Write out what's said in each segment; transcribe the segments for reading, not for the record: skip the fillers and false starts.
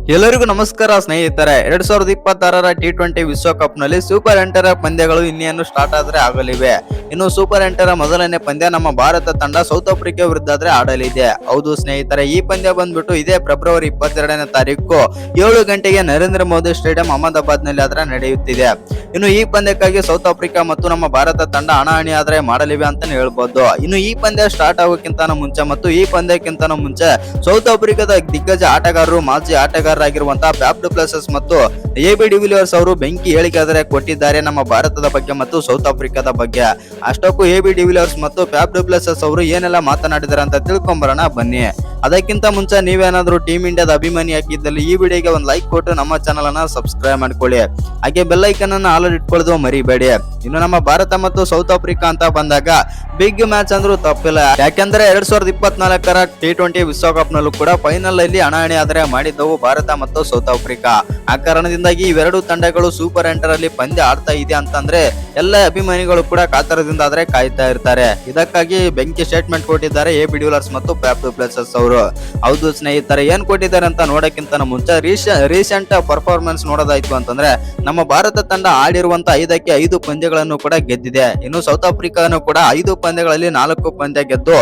ಎಲ್ಲರಿಗೂ ನಮಸ್ಕಾರ ಸ್ನೇಹಿತರೆ. 2026ರ T20 ವಿಶ್ವಕಪ್ ನಲ್ಲಿ ಸೂಪರ್ 8ರ ಪಂದ್ಯಗಳು ಇನ್ನೇನು ಸ್ಟಾರ್ಟ್ ಆದ್ರೆ ಆಗಲಿವೆ. ಇನ್ನು ಸೂಪರ್ 8ರ ಮೊದಲನೇ ಪಂದ್ಯ ನಮ್ಮ ಭಾರತ ತಂಡ ಸೌತ್ ಆಫ್ರಿಕಾ ವಿರುದ್ಧ ಆಡಲಿದೆ. ಹೌದು ಸ್ನೇಹಿತರೆ, ಈ ಪಂದ್ಯ ಬಂದ್ಬಿಟ್ಟು ಇದೇ ಫೆಬ್ರವರಿ 22ನೇ ತಾರೀಕು 7 ಗಂಟೆಗೆ ನರೇಂದ್ರ ಮೋದಿ ಸ್ಟೇಡಿಯಂ ಅಹಮದಾಬಾದ್ ನಲ್ಲಿ ನಡೆಯುತ್ತಿದೆ. ಇನ್ನು ಈ ಪಂದ್ಯಕ್ಕಾಗಿ ಸೌತ್ ಆಫ್ರಿಕಾ ಮತ್ತು ನಮ್ಮ ಭಾರತ ತಂಡ ಹಣಾಹಣಿ ಆದ್ರೆ ಮಾಡಲಿವೆ ಅಂತಾನೆ ಹೇಳ್ಬೋದು. ಇನ್ನು ಈ ಪಂದ್ಯ ಸ್ಟಾರ್ಟ್ ಆಗೋಕ್ಕಿಂತ ಮುಂಚೆ ಮತ್ತು ಈ ಪಂದ್ಯಕ್ಕಿಂತ ಮುಂಚೆ ಸೌತ್ ಆಫ್ರಿಕಾದ ದಿಗ್ಗಜ ಆಟಗಾರರು, ಮಾಜಿ ಆಟಗಾರರಾಗಿರುವಂತಹ ಫ್ಯಾಫ್ ಡು ಪ್ಲೆಸಿಸ್ ಮತ್ತು ಎಬಿ ಡಿವಿಲಿಯರ್ಸ್ ಅವರು ಬೆಂಕಿ ಹೇಳಿಕೆ ಆದರೆ ಕೊಟ್ಟಿದ್ದಾರೆ ನಮ್ಮ ಭಾರತದ ಬಗ್ಗೆ ಮತ್ತು ಸೌತ್ ಆಫ್ರಿಕಾದ ಬಗ್ಗೆ. ಅಷ್ಟಕ್ಕೂ ಎಬಿ ಡಿವಿಲಿಯರ್ಸ್ ಮತ್ತು ಫ್ಯಾಫ್ ಡು ಪ್ಲೆಸಿಸ್ ಅವರು ಏನೆಲ್ಲ ಮಾತನಾಡಿದ್ದಾರೆ ಅಂತ ತಿಳ್ಕೊಂಬರೋಣ ಬನ್ನಿ. ಅದಕ್ಕಿಂತ ಮುಂಚೆ ನೀವೇನಾದ್ರೂ ಟೀಮ್ ಇಂಡಿಯಾದ ಅಭಿಮಾನಿ ಆಗಿದ್ದಲ್ಲಿ ಈ ವಿಡಿಯೋಗೆ ಒಂದು ಲೈಕ್ ಕೊಟ್ಟು ನಮ್ಮ ಚಾನಲ್ ಅನ್ನ ಸಬ್ಸ್ಕ್ರೈಬ್ ಮಾಡ್ಕೊಳ್ಳಿ. ಹಾಗೆ ಬೆಲ್ ಐಕನ್ ಅನ್ನು ಆಲ್ ಇಟ್ಕೊಳ್ಳೋದು ಮರಿಬೇಡಿ. ಇನ್ನು ನಮ್ಮ ಭಾರತ ಮತ್ತು ಸೌತ್ ಆಫ್ರಿಕಾ ಅಂತ ಬಂದಾಗ ಬಿಗ್ ಮ್ಯಾಚ್ ಅಂದ್ರೂ ತಪ್ಪಿಲ್ಲ. ಯಾಕೆಂದ್ರೆ 2024ರ T20 ವಿಶ್ವಕಪ್ ನಲ್ಲೂ ಕೂಡ ಫೈನಲ್ ಅಲ್ಲಿ ಹಣಾಹಣಿ ಆದರೆ ಮಾಡಿದ್ದವು ಭಾರತ ಮತ್ತು ಸೌತ್ ಆಫ್ರಿಕಾ. ಆ ಕಾರಣದಿಂದಾಗಿ ಇವೆರಡು ತಂಡಗಳು ಸೂಪರ್ 8ರಲ್ಲಿ ಪಂದ್ಯ ಆಡ್ತಾ ಇದೆ ಅಂತಂದ್ರೆ ಎಲ್ಲ ಅಭಿಮಾನಿಗಳು ಕೂಡ ಕಾತರದಿಂದ ಆದ್ರೆ ಕಾಯ್ತಾ ಇರ್ತಾರೆ. ಇದಕ್ಕಾಗಿ ಬೆಂಕಿ ಸ್ಟೇಟ್ಮೆಂಟ್ ಕೊಟ್ಟಿದ್ದಾರೆ ಎಬಿ ಡಿವಿಲಿಯರ್ಸ್ ಮತ್ತು ಫ್ಯಾಫ್ ಡು ಪ್ಲೆಸಿಸ್ ಅವರು. ಹೌದು ಸ್ನೇಹಿತರೆ, ಏನ್ ಕೊಟ್ಟಿದ್ದಾರೆ ಅಂತ ನೋಡಕ್ಕಿಂತ ಮುಂಚೆ ರೀಸೆಂಟ್ ಪರ್ಫಾರ್ಮೆನ್ಸ್ ನೋಡೋದಾಯ್ತು ಅಂತಂದ್ರೆ ನಮ್ಮ ಭಾರತ ತಂಡ ಆಡಿರುವಂತ 5ಕ್ಕೆ 5 ಪಂದ್ಯಗಳನ್ನು ಕೂಡ ಗೆದ್ದಿದೆ. ಇನ್ನು ಸೌತ್ ಆಫ್ರಿಕಾನು ಕೂಡ 5 ಪಂದ್ಯಗಳಲ್ಲಿ 4 ಪಂದ್ಯ ಗೆದ್ದು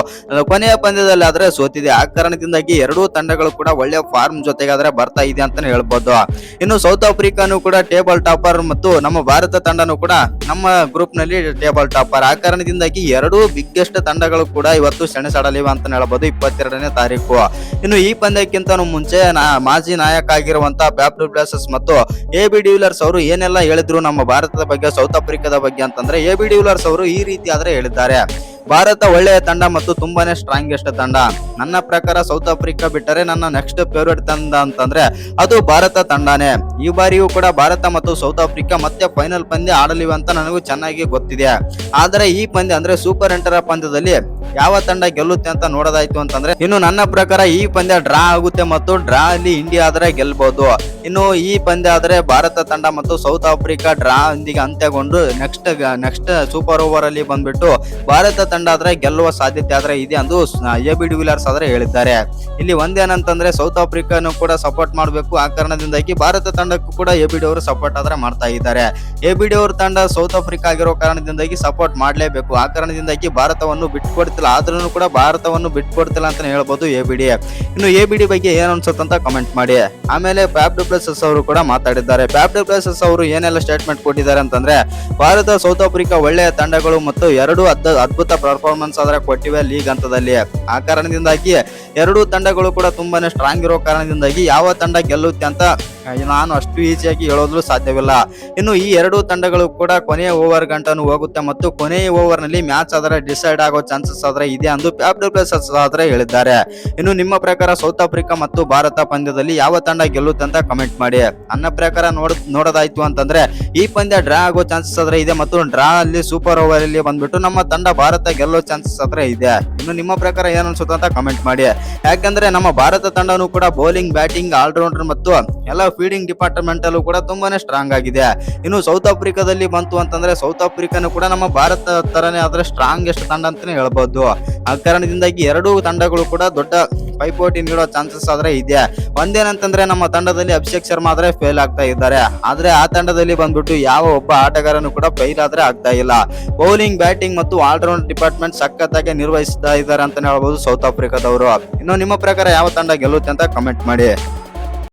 ಕೊನೆಯ ಪಂದ್ಯದಲ್ಲಿ ಆದ್ರೆ ಸೋತಿದೆ. ಆ ಕಾರಣದಿಂದಾಗಿ ಎರಡೂ ತಂಡಗಳು ಕೂಡ ಒಳ್ಳೆ ಫಾರ್ಮ್ ಜೊತೆಗಾದ್ರೆ ಬರ್ತಾ ಇದೆ ಅಂತಾನೆ ಹೇಳ್ಬೋದು. ಇನ್ನು ಸೌತ್ ಆಫ್ರಿಕಾನು ಕೂಡ ಟೇಬಲ್ ಟಾಪರ್ ಮತ್ತು ನಮ್ಮ ಭಾರತ ತಂಡನು ಕೂಡ ನಮ್ಮ ಗ್ರೂಪ್ ನಲ್ಲಿ ಟೇಬಲ್ ಟಾಪರ್. ಆ ಕಾರಣದಿಂದಾಗಿ ಎರಡೂ ಬಿಗ್ಗೆಸ್ಟ್ ತಂಡಗಳು ಕೂಡ ಇವತ್ತು ಸೆಣಸಾಡಲಿವೆ ಅಂತ ಹೇಳ್ಬೋದು 22ನೇ ತಾರೀಕು. ಇನ್ನು ಈ ಪಂದ್ಯಕ್ಕಿಂತ ಮುಂಚೆ ಮಾಜಿ ನಾಯಕ ಆಗಿರುವಂತಹ ಫ್ಯಾಫ್ ಡು ಪ್ಲೆಸಿಸ್ ಮತ್ತು ಎಬಿ ಡಿವಿಲಿಯರ್ಸ್ ಅವರು ಏನೆಲ್ಲ ಹೇಳಿದ್ರು ನಮ್ಮ ಭಾರತದ ಬಗ್ಗೆ, ಸೌತ್ ಆಫ್ರಿಕಾದ ಬಗ್ಗೆ ಅಂತಂದ್ರೆ ಎಬಿ ಡಿವಿಲಿಯರ್ಸ್ ಅವರು ಈ ರೀತಿ ಆದ್ರೆ ಹೇಳಿದ್ದಾರೆ. ಭಾರತ ಒಳ್ಳೆಯ ತಂಡ ಮತ್ತು ತುಂಬಾನೇ ಸ್ಟ್ರಾಂಗೆಸ್ಟ್ ತಂಡ. ನನ್ನ ಪ್ರಕಾರ ಸೌತ್ ಆಫ್ರಿಕಾ ಬಿಟ್ಟರೆ ನನ್ನ ನೆಕ್ಸ್ಟ್ ಫೇವರೇಟ್ ತಂಡ ಅಂತಂದ್ರೆ ಅದು ಭಾರತ ತಂಡನೇ. ಈ ಬಾರಿಯೂ ಕೂಡ ಭಾರತ ಮತ್ತು ಸೌತ್ ಆಫ್ರಿಕಾ ಮತ್ತೆ ಫೈನಲ್ ಪಂದ್ಯ ಆಡಲಿವೆ ಅಂತ ನನಗೂ ಚೆನ್ನಾಗಿ ಗೊತ್ತಿದೆ. ಆದರೆ ಈ ಪಂದ್ಯ ಅಂದ್ರೆ ಸೂಪರ್ 8ರ ಪಂದ್ಯದಲ್ಲಿ ಯಾವ ತಂಡ ಗೆಲ್ಲುತ್ತೆ ಅಂತ ನೋಡೋದಾಯ್ತು ಅಂತಂದ್ರೆ ಇನ್ನು ನನ್ನ ಪ್ರಕಾರ ಈ ಪಂದ್ಯ ಡ್ರಾ ಆಗುತ್ತೆ ಮತ್ತು ಡ್ರಾ ಅಲ್ಲಿ ಇಂಡಿಯಾ ಆದ್ರೆ ಗೆಲ್ಬಹುದು. ಇನ್ನು ಈ ಪಂದ್ಯ ಆದ್ರೆ ಭಾರತ ತಂಡ ಮತ್ತು ಸೌತ್ ಆಫ್ರಿಕಾ ಡ್ರಾ ಇಂದಿಗೆ ಅಂತ್ಯಗೊಂಡು ನೆಕ್ಸ್ಟ್ ಸೂಪರ್ ಓವರ್ ಅಲ್ಲಿ ಬಂದ್ಬಿಟ್ಟು ಭಾರತ ತಂಡ ಆದ್ರೆ ಗೆಲ್ಲುವ ಸಾಧ್ಯತೆ ಆದ್ರೆ ಇದೆ ಎಂದು ಎಬಿ ಡಿವಿಲಿಯರ್ಸ್ ಆದ್ರೆ ಹೇಳಿದ್ದಾರೆ. ಇಲ್ಲಿ ಒಂದೇನಂತಂದ್ರೆ ಸೌತ್ ಆಫ್ರಿಕಾನು ಕೂಡ ಸಪೋರ್ಟ್ ಮಾಡಬೇಕು. ಆ ಕಾರಣದಿಂದಾಗಿ ಭಾರತ ತಂಡಕ್ಕೂ ಕೂಡ ಎಬಿ ಡಿ ಅವರು ಸಪೋರ್ಟ್ ಆದ್ರೆ ಮಾಡ್ತಾ ಇದ್ದಾರೆ. ಎಬಿ ಡಿ ಅವ್ರ ತಂಡ ಸೌತ್ ಆಫ್ರಿಕಾ ಆಗಿರೋ ಕಾರಣದಿಂದಾಗಿ ಸಪೋರ್ಟ್ ಮಾಡಲೇಬೇಕು. ಆ ಕಾರಣದಿಂದಾಗಿ ಭಾರತವನ್ನು ಬಿಟ್ಕೊಡ್ತಿಲ್ಲ, ಆದ್ರೂ ಕೂಡ ಭಾರತವನ್ನು ಬಿಟ್ಕೊಡ್ತಿಲ್ಲ ಅಂತ ಹೇಳ್ಬೋದು ಎಬಿ ಡಿ. ಇನ್ನು ಎಬಿ ಡಿ ಬಗ್ಗೆ ಏನ್ ಅನ್ಸುತ್ತಂತ ಕಮೆಂಟ್ ಮಾಡಿ. ಆಮೇಲೆ ಫ್ಯಾಫ್ ಡು ಪ್ಲೆಸಿಸ್ ಅವರು ಕೂಡ ಮಾತಾಡಿದ್ದಾರೆ. ಫ್ಯಾಫ್ ಡು ಪ್ಲೆಸಿಸ್ ಅವರು ಏನೆಲ್ಲ ಸ್ಟೇಟ್ಮೆಂಟ್ ಕೊಟ್ಟಿದ್ದಾರೆ ಅಂತಂದ್ರೆ ಭಾರತ ಸೌತ್ ಆಫ್ರಿಕಾ ಒಳ್ಳೆಯ ತಂಡಗಳು ಮತ್ತು ಎರಡು ಅದ್ಭುತ ಪರ್ಫಾರ್ಮೆನ್ಸ್ ಆದ್ರೆ ಕೊಟ್ಟಿವೆ ಲೀಗ್ ಹಂತದಲ್ಲಿ. ಆ ಕಾರಣದಿಂದಾಗಿ ಎರಡೂ ತಂಡಗಳು ಕೂಡ ತುಂಬಾನೇ ಸ್ಟ್ರಾಂಗ್ ಇರೋ ಕಾರಣದಿಂದಾಗಿ ಯಾವ ತಂಡ ಗೆಲ್ಲುತ್ತೆ ಅಂತ ನಾನು ಅಷ್ಟು ಈಸಿಯಾಗಿ ಹೇಳೋದು ಸಾಧ್ಯವಿಲ್ಲ. ಇನ್ನು ಈ ಎರಡೂ ತಂಡಗಳು ಕೂಡ ಕೊನೆಯ ಓವರ್ ಗಂಟನು ಹೋಗುತ್ತೆ ಮತ್ತು ಕೊನೆಯ ಓವರ್ ನಲ್ಲಿ ಮ್ಯಾಚ್ ಆದ್ರೆ ಡಿಸೈಡ್ ಆಗೋ ಚಾನ್ಸಸ್ ಆದ್ರೆ ಇದೆ ಎಂದು ಫ್ಯಾಫ್ ಡು ಪ್ಲೆಸಿಸ್ ಆದ್ರೆ ಹೇಳಿದ್ದಾರೆ. ಇನ್ನು ನಿಮ್ಮ ಪ್ರಕಾರ ಸೌತ್ ಆಫ್ರಿಕಾ ಮತ್ತು ಭಾರತ ಪಂದ್ಯದಲ್ಲಿ ಯಾವ ತಂಡ ಗೆಲ್ಲುತ್ತೆ ಅಂತ ಕಮೆಂಟ್ ಮಾಡಿ. ನನ್ನ ಪ್ರಕಾರ ನೋಡೋದಾಯ್ತು ಅಂತಂದ್ರೆ ಈ ಪಂದ್ಯ ಡ್ರಾ ಆಗೋ ಚಾನ್ಸಸ್ ಆದ್ರೆ ಇದೆ ಮತ್ತು ಡ್ರಾ ಅಲ್ಲಿ ಸೂಪರ್ ಓವರ್ ಅಲ್ಲಿ ಬಂದ್ಬಿಟ್ಟು ನಮ್ಮ ತಂಡ ಭಾರತ ಗೆಲ್ಲೋ ಚಾನ್ಸಸ್ ಆದ್ರೆ ಇದೆ. ಇನ್ನು ನಿಮ್ಮ ಪ್ರಕಾರ ಏನ್ ಅನ್ಸುತ್ತೆ ಅಂತ ಕಮೆಂಟ್ ಮಾಡಿ. ಯಾಕಂದ್ರೆ ನಮ್ಮ ಭಾರತ ತಂಡನು ಕೂಡ ಬೌಲಿಂಗ್, ಬ್ಯಾಟಿಂಗ್, ಆಲ್ರೌಂಡರ್ ಮತ್ತು ಎಲ್ಲ ಫೀಲ್ಡಿಂಗ್ ಡಿಪಾರ್ಟ್ಮೆಂಟ್ ಅಲ್ಲೂ ಕೂಡ ತುಂಬಾನೇ ಸ್ಟ್ರಾಂಗ್ ಆಗಿದೆ. ಇನ್ನು ಸೌತ್ ಆಫ್ರಿಕಾದಲ್ಲಿ ಬಂತು ಅಂತಂದ್ರೆ ಸೌತ್ ಆಫ್ರಿಕಾನು ಕೂಡ ನಮ್ಮ ಭಾರತ ತರನೇ ಆದ್ರೆ ಸ್ಟ್ರಾಂಗೆಸ್ಟ್ ತಂಡ ಅಂತಾನೆ ಹೇಳ್ಬಹುದು. ಆ ಕಾರಣದಿಂದಾಗಿ ಎರಡೂ ತಂಡಗಳು ಕೂಡ ದೊಡ್ಡ ಪೈಪೋಟಿ ನೀಡೋ ಚಾನ್ಸಸ್ ಆದ್ರೆ ಇದೆ. ಒಂದೇನಂತಂದ್ರೆ ನಮ್ಮ ತಂಡದಲ್ಲಿ ಅಭಿಷೇಕ್ ಶರ್ಮಾ ಆದ್ರೆ ಫೇಲ್ ಆಗ್ತಾ ಇದ್ದಾರೆ. ಆದ್ರೆ ಆ ತಂಡದಲ್ಲಿ ಬಂದ್ಬಿಟ್ಟು ಯಾವ ಒಬ್ಬ ಆಟಗಾರನು ಕೂಡ ಫೇಲ್ ಆದ್ರೆ ಆಗ್ತಾ ಇಲ್ಲ. ಬೌಲಿಂಗ್, ಬ್ಯಾಟಿಂಗ್ ಮತ್ತು ಆಲ್ರೌಂಡ್ ಡಿಪಾರ್ಟ್ಮೆಂಟ್ ಸಖತ್ತಾಗಿ ನಿರ್ವಹಿಸ್ತಾ ಇದ್ದಾರೆ ಅಂತ ಹೇಳ್ಬಹುದು ಸೌತ್ ಆಫ್ರಿಕಾದವರು. ಇನ್ನು ನಿಮ್ಮ ಪ್ರಕಾರ ಯಾವ ತಂಡ ಗೆಲ್ಲುತ್ತೆ ಅಂತ ಕಮೆಂಟ್ ಮಾಡಿ.